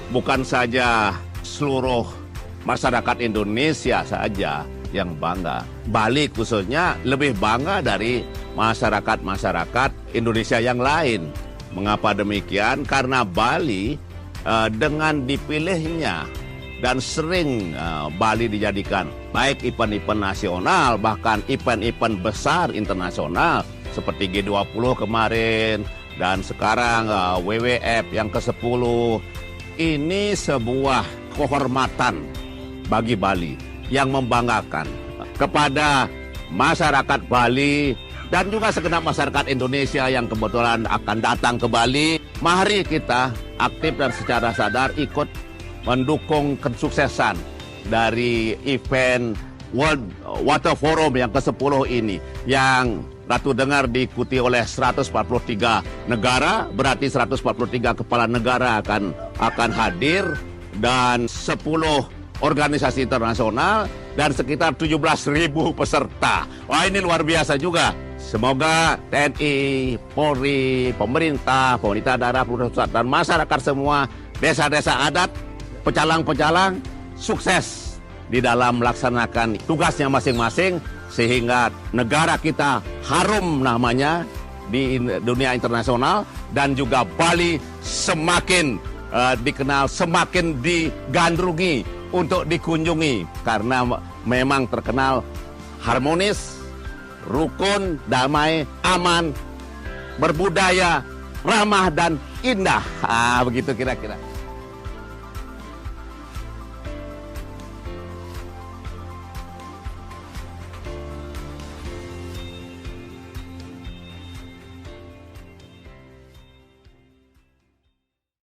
bukan saja seluruh masyarakat Indonesia saja yang bangga. Bali khususnya lebih bangga dari masyarakat-masyarakat Indonesia yang lain. Mengapa demikian? Karena Bali dengan dipilihnya dan sering Bali dijadikan baik event-event nasional, bahkan event-event besar internasional seperti G20 kemarin, dan sekarang WWF yang ke-10. Ini sebuah kehormatan bagi Bali yang membanggakan kepada masyarakat Bali dan juga segenap masyarakat Indonesia yang kebetulan akan datang ke Bali. Mari kita aktif dan secara sadar ikut mendukung kesuksesan dari event World Water Forum yang ke-10 ini, yang Ratu dengar diikuti oleh 143 negara, berarti 143 kepala negara akan hadir, dan 10 organisasi internasional, dan sekitar 17.000 peserta. Wah, ini luar biasa juga. Semoga TNI, Polri, pemerintah daerah, pusat, dan masyarakat semua, desa-desa adat, pecalang-pecalang, sukses di dalam melaksanakan tugasnya masing-masing, sehingga negara kita harum namanya di dunia internasional, dan juga Bali semakin dikenal, semakin digandrungi untuk dikunjungi, karena memang terkenal harmonis, rukun, damai, aman, berbudaya, ramah, dan indah. Begitu kira-kira.